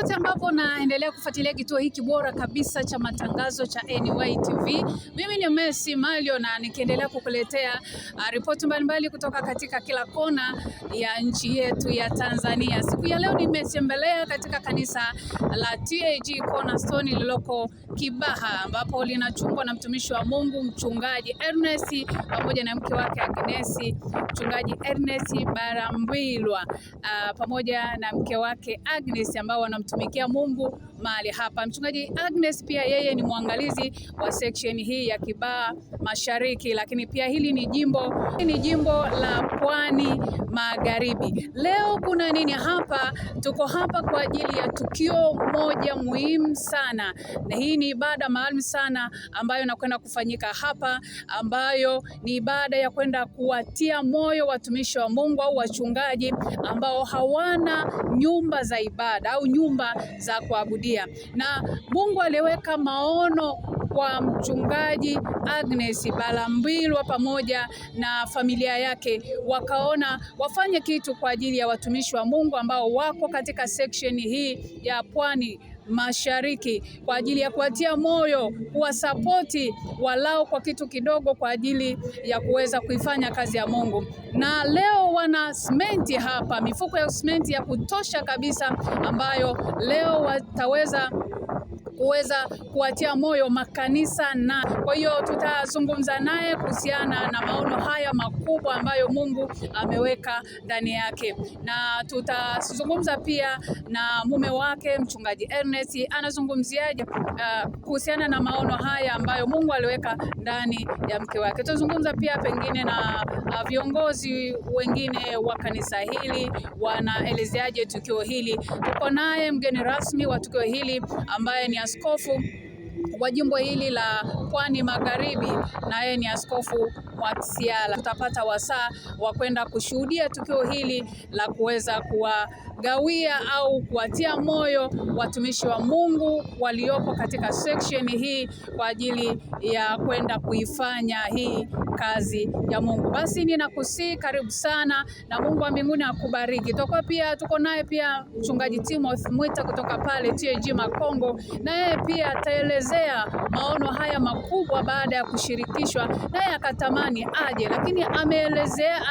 popote ambapo naendelea kufuatilia kituo hiki bora kabisa cha matangazo cha NY TV. Mimi ni Messi Malio na nikiendelea kukuletea ripoti mbalimbali kutoka katika kila kona ya nchi yetu ya Tanzania. Siku ya leo nimetembelea katika kanisa la TAG Cornerstone lililoko Kibaha, ambapo linachungwa na mtumishi wa Mungu mchungaji Ernest pamoja na mke wake Agnes, mchungaji Ernest Barambwilwa pamoja na mke wake Agnes ambao wanamtumikia Mungu mahali hapa. Mchungaji Agnes pia yeye ni mwangalizi wa section hii ya Kibaha Mashariki, lakini pia hili ni jimbo la Pwani Magharibi. Leo kuna nini hapa? Tuko hapa kwa ajili ya tukio moja muhimu sana, na hii ni ibada maalum sana ambayo inakwenda kufanyika hapa, ambayo ni ibada ya kwenda kuwatia moyo watumishi wa Mungu au wachungaji ambao hawana nyumba za ibada au nyumba za kuabudia. Na Mungu aliweka maono kwa mchungaji Agnes Barambwilwa pamoja na familia yake, wakaona wafanye kitu kwa ajili ya watumishi wa Mungu ambao wako katika section hii ya Pwani Mashariki, kwa ajili ya kuwatia moyo, kuwasapoti walao kwa kitu kidogo kwa ajili ya kuweza kuifanya kazi ya Mungu. Na leo wana simenti hapa, mifuko ya simenti ya kutosha kabisa, ambayo leo wataweza kuwatia moyo makanisa. Na kwa hiyo tutazungumza naye kuhusiana na maono haya makubwa ambayo Mungu ameweka ndani yake, na tutazungumza pia na mume wake mchungaji Ernest, anazungumziaje kuhusiana na maono haya ambayo Mungu aliweka ndani ya mke wake. Tutazungumza pia pengine na viongozi wengine wa kanisa hili, wanaelezeaje tukio hili. Tuko naye mgeni rasmi wa tukio hili ambaye ni askofu wa jimbo hili la Pwani Magharibi, na yeye ni Askofu Mwakyala. Tutapata wasaa wa kwenda kushuhudia tukio hili la kuweza kuwagawia au kuwatia moyo watumishi wa Mungu waliopo katika section hii kwa ajili ya kwenda kuifanya hii kazi ya Mungu. Basi ninakusii, karibu sana na Mungu wa mbinguni akubariki. Tuko naye pia mchungaji Timothy Mwita kutoka pale TAG Makongo, na yeye pia ataelezea maono haya makubwa baada ya kushirikishwa, naye akatamani aje, lakini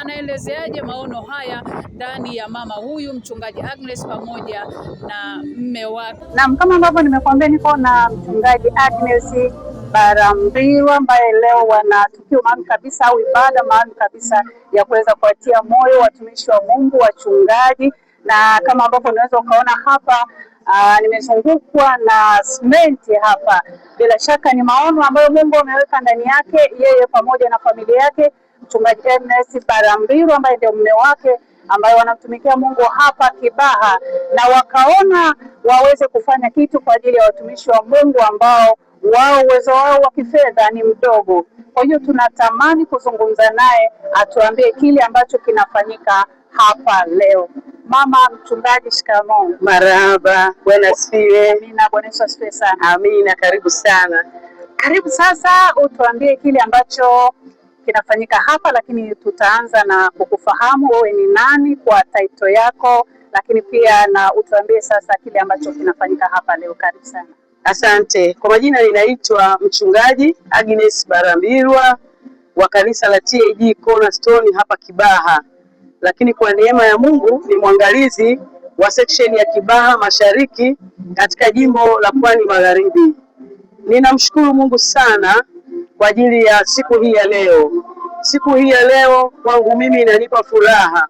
anaelezeaje maono haya ndani ya mama huyu mchungaji Agnes pamoja na mme wake. Naam, kama ambavyo nimekuambia, niko na mchungaji Agnes Barambwilwa ambaye leo wana tukio maalum kabisa au ibada maalum kabisa ya kuweza kuwatia moyo watumishi wa Mungu, wachungaji. Na kama ambavyo unaweza ukaona hapa, nimezungukwa na simenti hapa. Bila shaka ni maono ambayo Mungu ameweka ndani yake, yeye pamoja na familia yake, mchungaji Ernest Barambwilwa ambaye ndio mume wake, ambayo wanamtumikia Mungu hapa Kibaha, na wakaona waweze kufanya kitu kwa ajili ya watumishi wa Mungu ambao wao uwezo wao wa kifedha ni mdogo. Kwa hiyo tunatamani kuzungumza naye atuambie kile ambacho kinafanyika hapa leo. Mama mchungaji, shikamoo. Marahaba, Bwana asifiwe. Amina, Bwana Yesu asifiwe sana. Amina, karibu sana. Karibu sasa utuambie kile ambacho kinafanyika hapa, lakini tutaanza na kukufahamu wewe ni nani kwa title yako, lakini pia na utuambie sasa kile ambacho kinafanyika hapa leo. Karibu sana. Asante. Kwa majina ninaitwa mchungaji Agnes Barambwilwa wa kanisa la TAG Cornerstone hapa Kibaha, lakini kwa neema ya Mungu ni mwangalizi wa section ya Kibaha Mashariki katika jimbo la Pwani Magharibi. Ninamshukuru Mungu sana kwa ajili ya siku hii ya leo. Siku hii ya leo kwangu mimi inanipa furaha,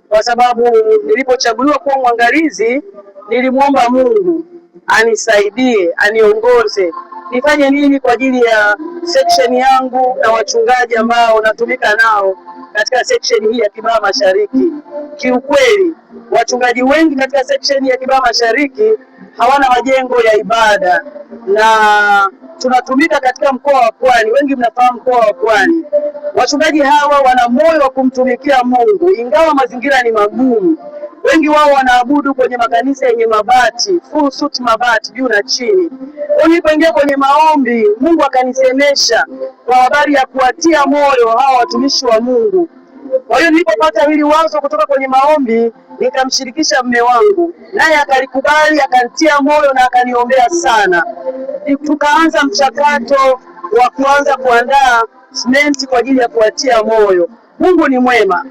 kwa sababu nilipochaguliwa kuwa mwangalizi nilimwomba Mungu anisaidie, aniongoze nifanye nini kwa ajili ya section yangu na wachungaji ambao natumika nao katika section hii ya Kibaha Mashariki. Kiukweli wachungaji wengi katika section ya Kibaha Mashariki hawana majengo ya ibada, na tunatumika katika mkoa wa Pwani. Wengi mnafahamu mkoa wa Pwani. Wachungaji hawa wana moyo wa kumtumikia Mungu ingawa mazingira ni magumu. Wengi wao wanaabudu kwenye makanisa yenye mabati, full suit mabati juu na chini. Nilipoingia kwenye maombi, Mungu akanisemesha kwa habari ya kuwatia moyo hawa watumishi wa Mungu. Kwa hiyo nilipopata hili wazo kutoka kwenye maombi, nikamshirikisha mume wangu, naye akalikubali, akanitia moyo na akaniombea sana. Tukaanza mchakato wa kuanza kuandaa simenti kwa ajili ya kuwatia moyo. Mungu ni mwema.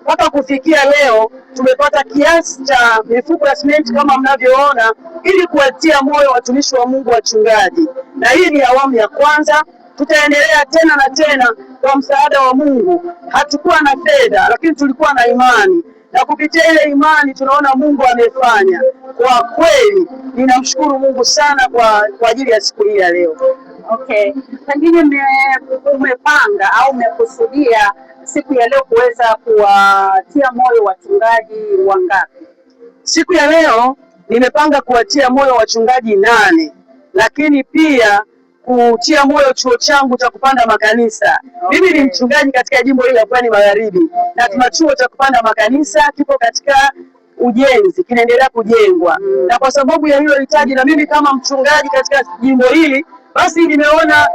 Mpaka kufikia leo tumepata kiasi cha mifuko ya simenti kama mnavyoona, ili kuwatia moyo watumishi wa Mungu wachungaji. Na hii ni awamu ya kwanza, tutaendelea tena na tena kwa msaada wa Mungu. Hatukuwa na fedha, lakini tulikuwa na imani, na kupitia ile imani tunaona Mungu amefanya. Kwa kweli ninamshukuru Mungu sana kwa ajili ya siku hii ya leo. Okay, pengine umepanga au umekusudia siku ya leo kuweza kuwatia moyo wachungaji wangapi? Siku ya leo nimepanga kuwatia moyo wachungaji 8, lakini pia kutia moyo chuo changu cha kupanda makanisa. Okay. Mimi ni mchungaji katika jimbo hili la Pwani Magharibi. Na tuna chuo cha kupanda makanisa kipo katika ujenzi, kinaendelea kujengwa. Na kwa sababu ya hilo hitaji, na mimi kama mchungaji katika jimbo hili, basi nimeona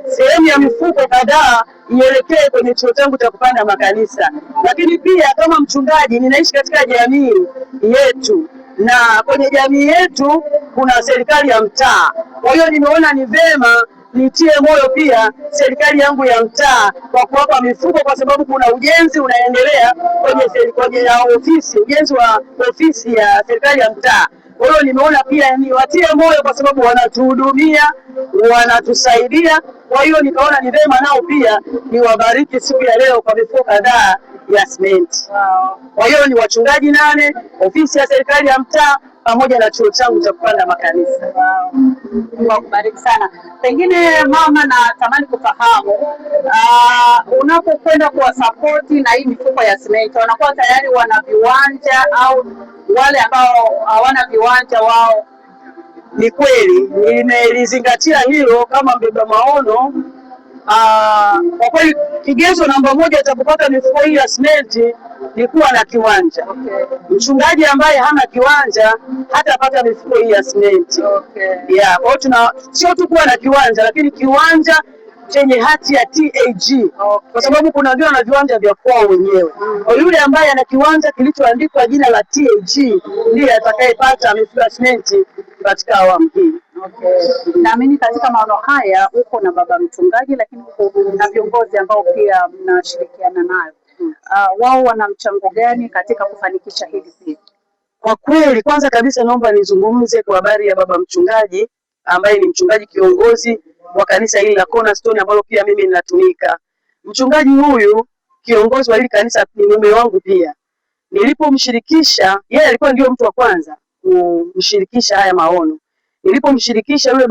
sehemu ya mifuko kadhaa ielekee kwenye chuo changu cha kupanda makanisa. Lakini pia kama mchungaji ninaishi katika jamii yetu, na kwenye jamii yetu kuna serikali ya mtaa. Kwa hiyo nimeona ni vema nitie moyo pia serikali yangu ya mtaa kwa kuwapa mifuko, kwa sababu kuna ujenzi unaendelea kwenye ofisi, ujenzi wa ofisi ya serikali ya mtaa. Kwa hiyo nimeona pia niwatie moyo kwa sababu wanatuhudumia, wanatusaidia. Kwa hiyo nikaona ni vema nao pia niwabariki siku ya leo kwa mifuko kadhaa ya simenti. Kwa hiyo ni wachungaji 8, ofisi ya serikali ya mtaa pamoja na chuo changu cha kupanda makanisa. Mungu akubariki sana. Pengine mama, natamani kufahamu unapokwenda kuwasapoti na hii mifuko ya simenti, wanakuwa tayari wana viwanja au wale ambao hawana viwanja wao? Ni kweli nimelizingatia hilo kama mbeba maono. Kwa kweli kigezo namba 1 cha kupata mifuko hii ya simenti ni kuwa na kiwanja. Okay. Mchungaji ambaye hana kiwanja hatapata mifuko hii ya simenti. Okay. Yeah, kwa hiyo sio tu kuwa na kiwanja, lakini kiwanja chenye hati ya TAG. Okay. Kwa sababu kuna wengine wana viwanja vya kwao wenyewe. Kwa yule ambaye ana kiwanja kilichoandikwa jina la TAG ndiye atakayepata mifuko ya simenti katika awamu hii. Okay. Naamini katika maono haya uko na baba mchungaji, lakini uko na viongozi ambao pia mnashirikiana nayo. Wao wana mchango gani katika kufanikisha hili pia? Kwa kweli, kwanza kabisa naomba nizungumze kwa habari ya baba mchungaji ambaye ni mchungaji kiongozi wa kanisa hili la Cornerstone ambalo pia mimi ninatumika. Mchungaji huyu kiongozi wa hili kanisa ni mume wangu pia. Nilipomshirikisha, yeye alikuwa ndio mtu wa kwanza kumshirikisha haya maono. Nilipomshirikisha yule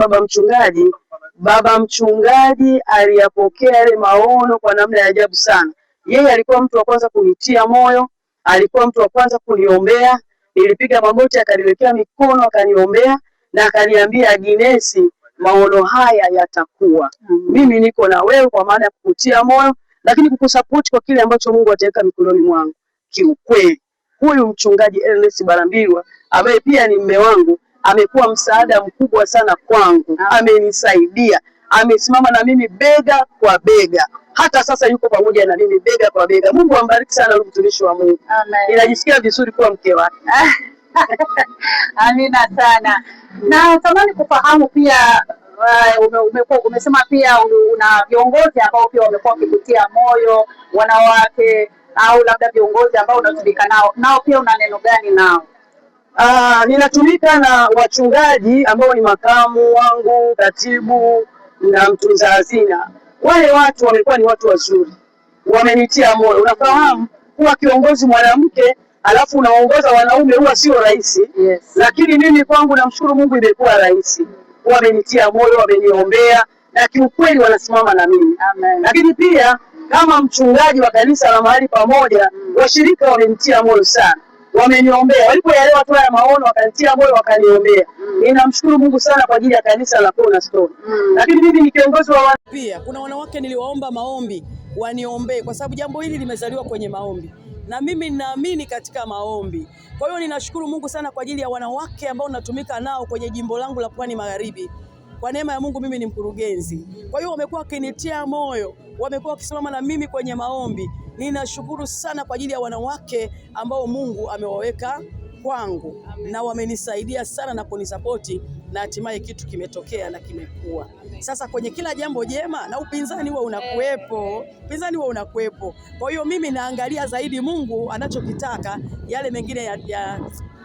baba mchungaji aliyapokea yale maono kwa namna ya ajabu sana. Yeye alikuwa mtu wa kwanza kunitia moyo, alikuwa mtu wa kwanza kuniombea. Nilipiga magoti, akaniwekea mikono, akaniombea na akaniambia, Agnes, maono haya yatakuwa. Mimi niko na wewe kwa maana ya kukutia moyo, lakini kukusupport kwa kile ambacho Mungu ataweka mikononi mwangu. Kiukweli, huyu mchungaji Ernest Barambirwa ambaye pia ni mume wangu amekuwa msaada mkubwa sana kwangu. Amenisaidia, amesimama na mimi bega kwa bega. Hata sasa yuko pamoja na mimi bega kwa bega. Mungu ambariki sana huyu mtumishi wa Mungu. Amen. Ninajisikia vizuri kuwa mke wake. Amina sana. Na tamani kufahamu pia umesema pia una viongozi ambao pia wamekuwa wakikutia moyo, wanawake au labda viongozi ambao unatumika nao pia una neno gani nao? Ninatumika na wachungaji ambao ni makamu wangu, katibu na mtunza hazina. Wale watu wamekuwa ni watu wazuri, wamenitia moyo. Unafahamu kuwa kiongozi mwanamke alafu unaongoza wanaume huwa sio rahisi. Yes. Lakini mimi kwangu namshukuru Mungu imekuwa rahisi. Wamenitia moyo, wameniombea na kiukweli wanasimama na mimi. Amen. Lakini pia kama mchungaji wa kanisa la mahali pamoja, washirika wamenitia moyo sana. Wameniombea. Walipoelewa tu haya maono wakanitia moyo, wakaniombea. Ninamshukuru Mungu sana kwa ajili ya kanisa la Cornerstone. Lakini mimi ni kiongozi wa pia kuna wanawake niliwaomba maombi waniombee kwa sababu jambo hili limezaliwa kwenye maombi. Na mimi ninaamini katika maombi. Kwa hiyo ninashukuru Mungu sana kwa ajili ya wanawake ambao natumika nao kwenye jimbo langu la Pwani Magharibi. Kwa neema ya Mungu mimi ni mkurugenzi. Kwa hiyo wamekuwa wakinitia moyo, wamekuwa wakisimama na mimi kwenye maombi. ninashukuru sana kwa ajili ya wanawake ambao Mungu amewaweka kwangu na wamenisaidia sana na kunisapoti, na hatimaye kitu kimetokea na kimekuwa. Sasa kwenye kila jambo jema na upinzani huwa unakuwepo, Kwa hiyo mimi naangalia zaidi Mungu anachokitaka, yale mengine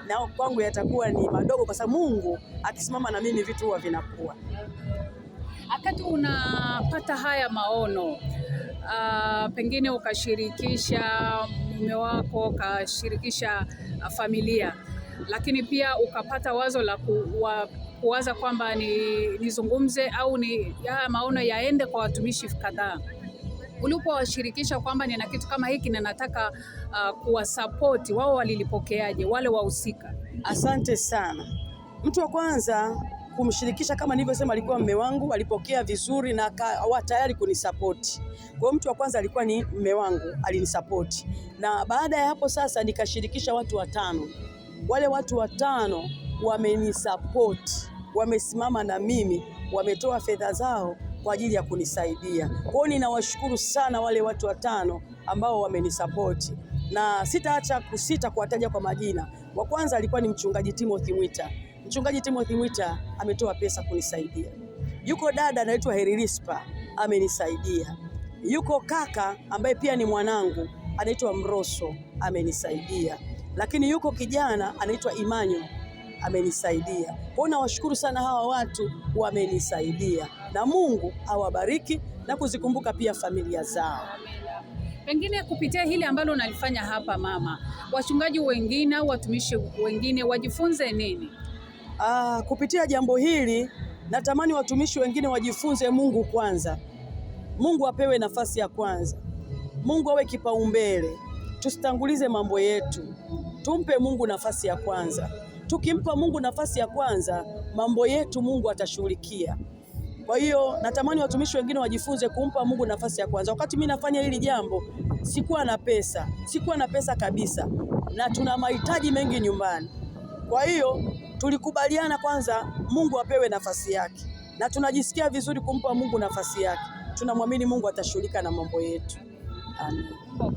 na kwangu yatakuwa ni madogo, kwa sababu Mungu akisimama na mimi vitu huwa vinakuwa. Wakati unapata haya maono, pengine ukashirikisha mume wako, ukashirikisha familia, lakini pia ukapata wazo la kuwaza kwamba nizungumze au haya maono yaende kwa watumishi kadhaa. Ulipowashirikisha kwamba nina kitu kama hiki na nataka kuwasapoti, wao walilipokeaje wale wahusika? Asante sana. Mtu wa kwanza kumshirikisha, kama nilivyosema, alikuwa mume wangu, alipokea vizuri na akawa tayari kunisapoti. Kwa hiyo mtu wa kwanza alikuwa ni mume wangu, alinisapoti. Na baada ya hapo sasa nikashirikisha watu 5. Wale watu 5 wamenisapoti, wamesimama na mimi, wametoa fedha zao kwa ajili ya kunisaidia. Kwa hiyo ninawashukuru sana wale watu 5 ambao wamenisapoti, na sitaacha kusita kuwataja kwa majina. Wa kwanza alikuwa ni mchungaji Timothy Mwita. Mchungaji Timothy Mwita ametoa pesa kunisaidia. Yuko dada anaitwa Heririspa, amenisaidia. Yuko kaka ambaye pia ni mwanangu anaitwa Mroso, amenisaidia. Lakini yuko kijana anaitwa Imanyo, amenisaidia. Kwa hiyo nawashukuru sana hawa watu, wamenisaidia, na Mungu awabariki na kuzikumbuka pia familia zao. Pengine kupitia hili ambalo unalifanya hapa mama, wachungaji wengine au watumishi wengine wajifunze nini? Kupitia jambo hili natamani watumishi wengine wajifunze Mungu kwanza. Mungu apewe nafasi ya kwanza. Mungu awe kipaumbele. Tusitangulize mambo yetu. Tumpe Mungu nafasi ya kwanza. Tukimpa Mungu nafasi ya kwanza, mambo yetu Mungu atashughulikia. Kwa hiyo natamani watumishi wengine wajifunze kumpa Mungu nafasi ya kwanza. Wakati mimi nafanya hili jambo, sikuwa na pesa kabisa, na tuna mahitaji mengi nyumbani. Kwa hiyo tulikubaliana kwanza Mungu apewe nafasi yake, na tunajisikia vizuri kumpa Mungu nafasi yake. Tunamwamini Mungu atashughulika na mambo yetu. Amen.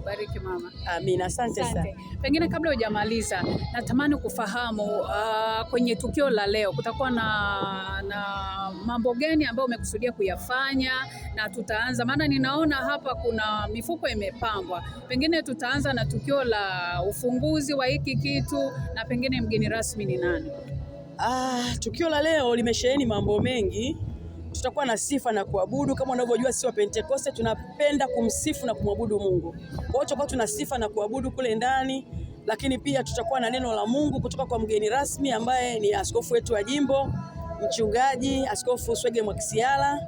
Bariki mama. Amin. Asante sana. Pengine kabla hujamaliza, natamani kufahamu kwenye tukio la leo kutakuwa na mambo gani ambayo umekusudia kuyafanya, na tutaanza, maana ninaona hapa kuna mifuko imepambwa. Pengine tutaanza na tukio la ufunguzi wa hiki kitu, na pengine mgeni rasmi ni nani? Tukio la leo limesheheni mambo mengi. Tutakuwa na sifa na kuabudu. Kama unavyojua sisi wa Pentekoste tunapenda kumsifu na kumwabudu Mungu. Kwa hiyo tutakuwa tuna sifa na kuabudu kule ndani, lakini pia tutakuwa na neno la Mungu kutoka kwa mgeni rasmi ambaye ni askofu wetu wa jimbo, mchungaji Askofu Swege Mwakisiala.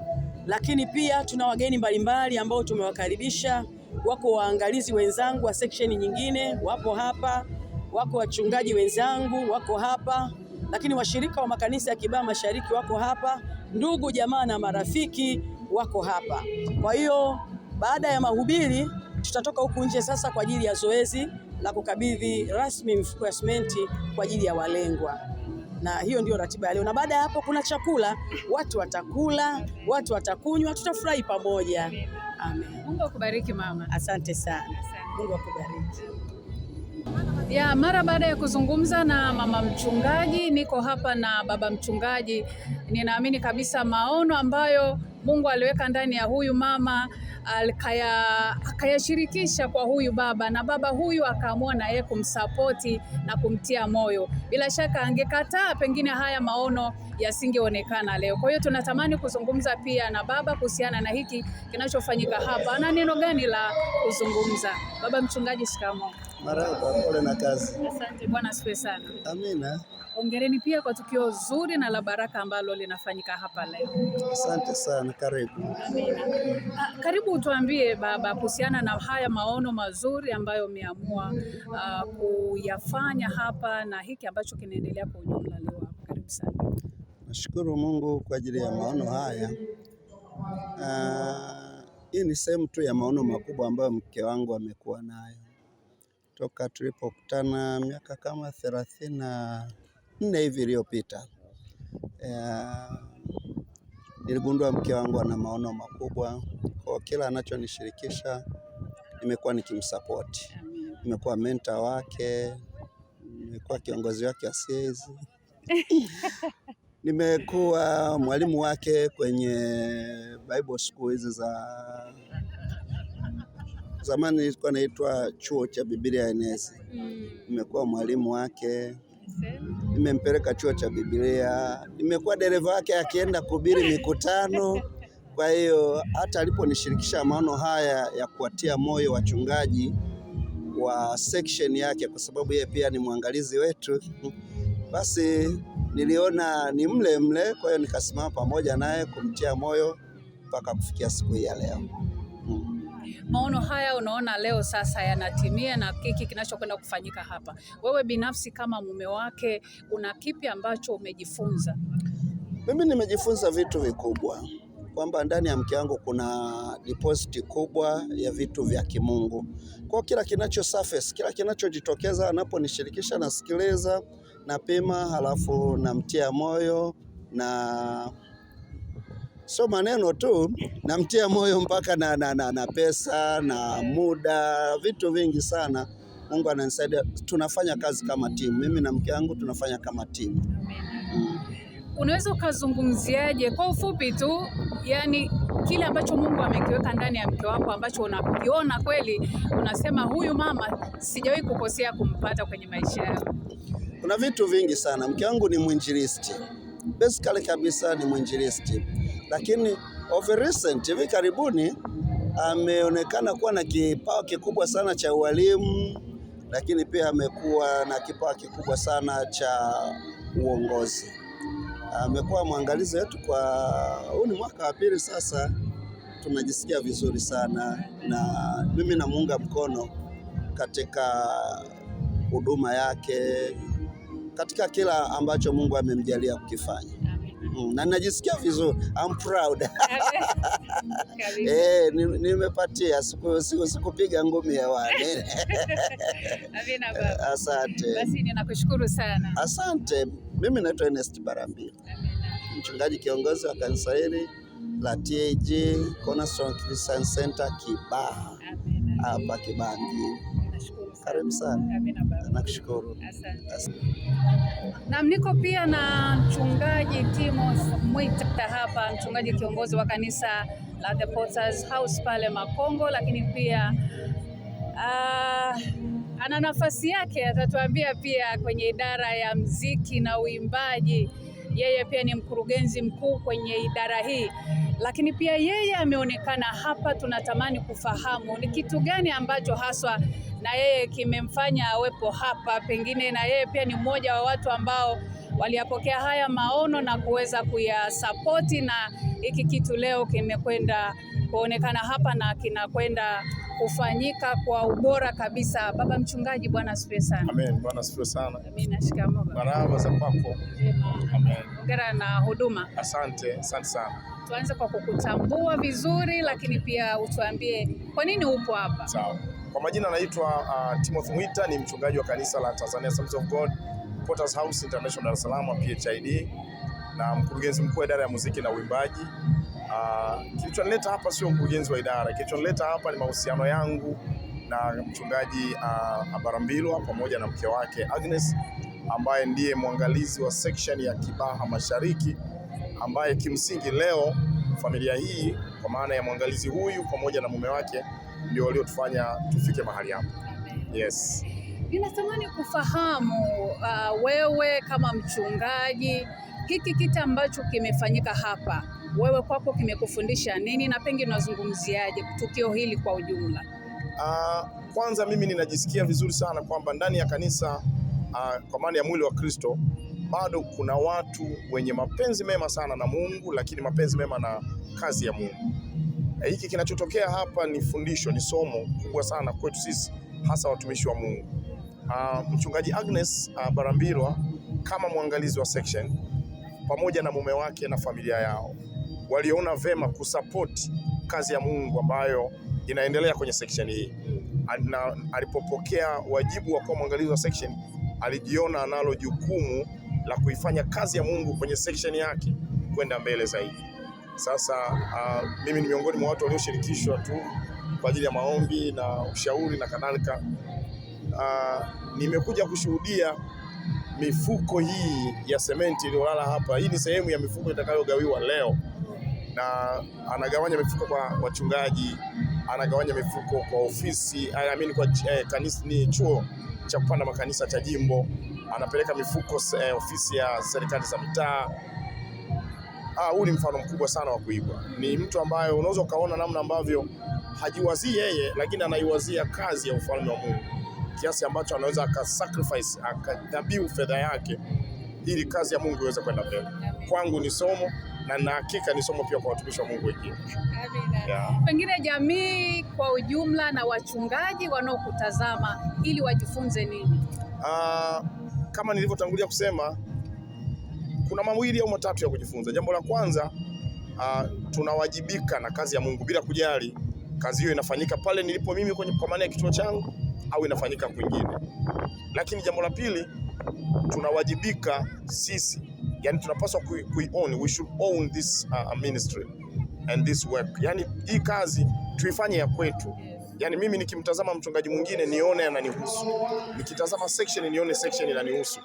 Lakini pia tuna wageni mbalimbali ambao tumewakaribisha. Wako waangalizi wenzangu wa section nyingine wapo hapa, wako wachungaji wenzangu wako hapa, lakini washirika wa makanisa ya Kibaha Mashariki wako hapa, ndugu jamaa na marafiki wako hapa. Kwa hiyo baada ya mahubiri tutatoka huku nje sasa kwa ajili ya zoezi la kukabidhi rasmi mifuko ya simenti kwa ajili ya walengwa, na hiyo ndio ratiba ya leo. Na baada ya hapo kuna chakula, watu watakula, watu watakunywa, tutafurahi pamoja. Amen. Mungu akubariki mama. Asante sana. Mungu akubariki. Mara baada ya kuzungumza na mama mchungaji, niko hapa na baba mchungaji. Ninaamini kabisa maono ambayo Mungu aliweka ndani ya huyu mama akayashirikisha kwa huyu baba, na baba huyu akaamua na yeye kumsapoti na kumtia moyo. Bila shaka angekataa, pengine haya maono yasingeonekana leo. Kwa hiyo tunatamani kuzungumza pia na baba kuhusiana na hiki kinachofanyika hapa. Ana neno gani la kuzungumza? Baba mchungaji, shikamoo. Marhaba, pole na kazi. Asante, Bwana asifiwe sana. Amina. Hongereni pia kwa tukio zuri na la baraka ambalo linafanyika hapa leo. Asante sana, karibu. Amina. Karibu utuambie baba kuhusiana na haya maono mazuri ambayo umeamua kuyafanya hapa na hiki ambacho kinaendelea kwa ujumla leo hapa. Karibu sana. Nashukuru Mungu kwa ajili ya maono haya. Hii ni sehemu tu ya maono makubwa ambayo mke wangu amekuwa nayo toka tulipokutana miaka kama 34 hivi iliyopita. Niligundua mke wangu ana maono makubwa, kwa kila anachonishirikisha nimekuwa nikimsupport. Nimekuwa mentor wake, nimekuwa kiongozi wake wa CAC. Nimekuwa mwalimu wake kwenye Bible school hizi za zamani ilikuwa inaitwa chuo cha Biblia NS. Nimekuwa mwalimu wake. Nimempeleka chuo cha Biblia. Nimekuwa dereva wake akienda kuhubiri mikutano. Kwa hiyo hata aliponishirikisha maono haya ya kuwatia moyo wachungaji wa section yake, kwa sababu yeye pia ni mwangalizi wetu, basi niliona ni mle. Kwa hiyo nikasimama pamoja naye kumtia moyo mpaka kufikia siku hii ya leo. Maono haya unaona leo sasa yanatimia na kiki kinachokwenda kufanyika hapa. Wewe binafsi kama mume wake, una kipi ambacho umejifunza? Mimi nimejifunza vitu vikubwa, kwamba ndani ya mke wangu kuna deposit kubwa ya vitu vya kimungu. Kwa kila kinacho surface, kila kinachojitokeza anaponishirikisha, nasikiliza, napima, halafu namtia moyo, na sio maneno tu, namtia moyo mpaka na pesa na muda, vitu vingi sana. Mungu ananisaidia, tunafanya kazi kama timu. Mimi na mke wangu tunafanya kama timu. Unaweza ukazungumziaje kwa ufupi tu, yani kile ambacho Mungu amekiweka ndani ya mke wako ambacho unakiona kweli unasema huyu mama sijawahi kukosea kumpata kwenye maisha yangu? Kuna vitu vingi sana. Mke wangu ni mwinjilisti. Basically kabisa ni mwinjilisti. Lakini over recent, hivi karibuni, ameonekana kuwa na kipawa kikubwa sana cha ualimu, lakini pia amekuwa na kipawa kikubwa sana cha uongozi. Amekuwa mwangalizi wetu huu ni mwaka wa pili sasa. Tunajisikia vizuri sana, na mimi namuunga mkono katika huduma yake, katika kila ambacho Mungu amemjalia kukifanya. Na najisikia vizuri. I'm proud. Nimepatia sikupiga ngumi hewani. Amina baba. Asante. Basi ninakushukuru sana. Asante. Mimi naitwa Ernest Barambirwa. Mchungaji kiongozi wa kanisa hili la TAG Cornerstone Christian Center Kibaha. Hapa Kibaha. Karibu sana. Amina baba. Nakushukuru. Asante. Na niko pia na mchungaji Timothy Mwita hapa, mchungaji kiongozi wa kanisa la The Potter's House pale Makongo, lakini pia ana nafasi yake, atatuambia pia kwenye idara ya mziki na uimbaji. Yeye pia ni mkurugenzi mkuu kwenye idara hii, lakini pia yeye ameonekana hapa. Tunatamani kufahamu ni kitu gani ambacho haswa na yeye kimemfanya awepo hapa. Pengine na yeye pia ni mmoja wa watu ambao waliyapokea haya maono na kuweza kuyasapoti, na hiki kitu leo kimekwenda kuonekana hapa na kinakwenda kufanyika kwa ubora kabisa. Baba mchungaji, Bwana asifiwe sana. Amen. Bwana asifiwe sana. Amina. Shikamoo baba. Baraka za kwako. Amen. Hongera na huduma. Asante sana. Tuanze kwa kukutambua vizuri, lakini pia utuambie kwa nini upo hapa. Sawa. Kwa majina naitwa Timothy Mwita, ni mchungaji wa kanisa la Tanzania Assemblies of God Potter's House International Dar es Salaam PHID, na mkurugenzi mkuu wa idara ya muziki na uimbaji. Kilichonileta hapa sio mkurugenzi wa idara. Kilichonileta hapa ni mahusiano yangu na mchungaji Barambirwa pamoja na mke wake Agnes, ambaye ndiye mwangalizi wa section ya Kibaha Mashariki, ambaye kimsingi leo familia hii kwa maana ya mwangalizi huyu pamoja na mume wake ndio waliotufanya tufike mahali hapa. Yes. Ninatamani kufahamu wewe kama mchungaji, hiki kitu ambacho kimefanyika hapa, wewe kwako kimekufundisha nini, na pengine unazungumziaje tukio hili kwa ujumla? Kwanza mimi ninajisikia vizuri sana kwamba ndani ya kanisa kwa maana ya mwili wa Kristo bado kuna watu wenye mapenzi mema sana na Mungu, lakini mapenzi mema na kazi ya Mungu. Hiki kinachotokea hapa ni fundisho, ni somo kubwa sana kwetu sisi, hasa watumishi wa Mungu. Mchungaji Agnes Barambirwa kama mwangalizi wa section pamoja na mume wake na familia yao waliona vema kusupport kazi ya Mungu ambayo inaendelea kwenye section hii. Na alipopokea wajibu wa kuwa mwangalizi wa section, alijiona analo jukumu la kuifanya kazi ya Mungu kwenye section yake kwenda mbele zaidi. Sasa mimi ni miongoni mwa watu walioshirikishwa tu kwa ajili ya maombi na ushauri na kadhalika. Nimekuja kushuhudia mifuko hii ya sementi iliyolala hapa. Hii ni sehemu ya mifuko itakayogawiwa leo, na anagawanya mifuko kwa wachungaji, anagawanya mifuko kwa ofisi, kwa kanisa, ni chuo cha kupanda makanisa cha jimbo, anapeleka mifuko ofisi ya serikali za mitaa. Huu ni mfano mkubwa sana wa kuigwa. Ni mtu ambaye unaweza ukaona namna ambavyo hajiwazii yeye, lakini anaiwazia kazi ya ufalme wa Mungu, kiasi ambacho anaweza akasacrifice, akadhabihu fedha yake ili kazi ya Mungu iweze kwenda mbele. Kwangu ni somo, na na hakika ni somo pia kwa watumishi wa Mungu wengine. Yeah. Pengine jamii kwa ujumla na wachungaji wanaokutazama ili wajifunze nini? Kama nilivyotangulia kusema, kuna mawili au matatu ya kujifunza. Jambo la kwanza, tunawajibika na kazi ya Mungu bila kujali kazi hiyo inafanyika pale nilipo mimi kwa maana ya kituo changu au inafanyika kwingine. Lakini jambo la pili, tunawajibika sisi, yani tunapaswa own, we should own this ministry and this work. Yani hii kazi tuifanye ya kwetu. Yani mimi nikimtazama mchungaji mwingine nione ananihusu, nikitazama section nione section inanihusu.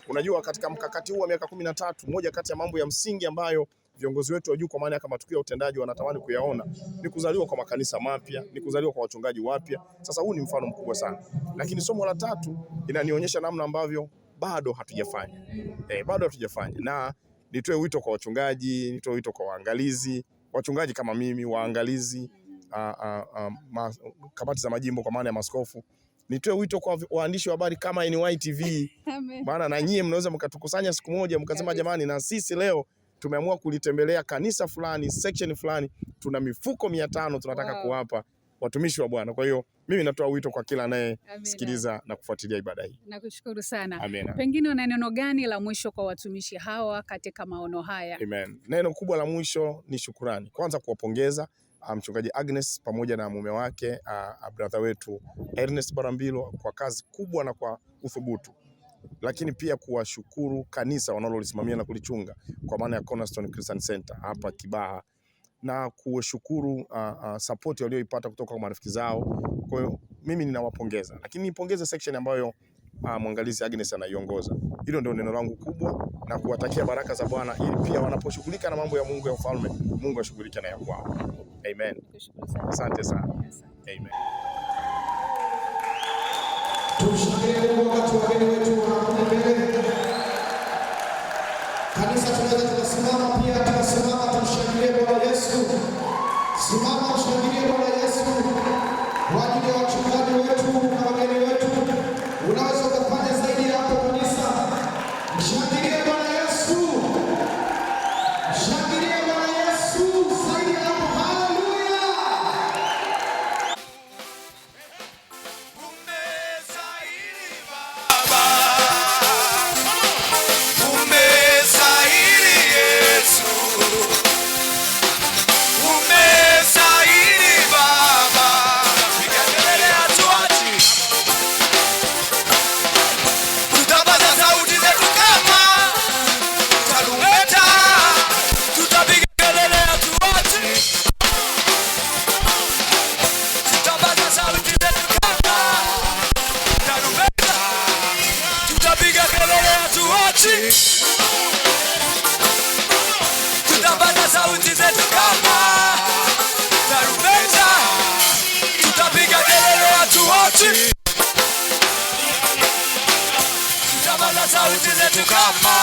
Unajua, katika mkakati huu wa miaka 13, moja kati ya mambo ya msingi ambayo viongozi wetu wa juu kwa maana ya kama tukio utendaji wanatamani kuyaona ni kuzaliwa kwa makanisa mapya, ni kuzaliwa kwa wachungaji wapya. Sasa huu ni mfano mkubwa sana. Lakini somo la tatu inanionyesha namna ambavyo bado hatujafanya. Bado hatujafanya. Na nitoe wito kwa wachungaji, nitoe wito kwa waangalizi, wachungaji kama mimi, waangalizi, kamati za majimbo kwa maana ya maaskofu. Nitoe wito kwa waandishi wa habari kama NY TV. Maana na nyie mnaweza mkatukusanya siku moja mkasema jamani, na sisi leo tumeamua kulitembelea kanisa fulani, section fulani, tuna mifuko 500 tunataka kuwapa watumishi wa Bwana. Kwa hiyo mimi natoa wito kwa kila anayesikiliza na kufuatilia ibada hii. Nakushukuru sana. Amina. Pengine una neno gani la mwisho kwa watumishi hawa katika maono haya? Amen. Neno kubwa la mwisho ni shukrani. Kwanza kuwapongeza mchungaji Agnes pamoja na mume wake brother wetu Ernest Barambirwa kwa kazi kubwa na kwa uthubutu. Lakini pia kuwashukuru kanisa wanalolisimamia na kulichunga kwa maana ya Cornerstone Christian Center hapa Kibaha, na kuwashukuru support walioipata kutoka kwa marafiki zao. Kwa hiyo mimi ninawapongeza, lakini nipongeze section ambayo mwangalizi Agnes anaiongoza. Hilo ndio neno langu kubwa, na kuwatakia baraka za Bwana ili pia wanaposhughulika na mambo ya Mungu ya ufalme, Mungu ashughulike na ya kwao. Amen. Asante sana. Amen. Tumshangilie Mungu wakati wageni wetu wanakuja mbele. Kanisa tunaweza tukasimama pia, tukasimama tumshangilie Bwana Yesu. Simama tumshangilie Bwana Yesu kwa ajili ya wachungaji wetu na wageni wetu. Unaweza kufanya zaidi hapo kanisa. Mshangilie Bwana Yesu. Mshangilie Bwana Yesu zaidi hapo. Haleluya. Tutapaza sauti zetu kama tarumbeta, tutapiga kelele watu wote. Tutapaza sauti zetu kama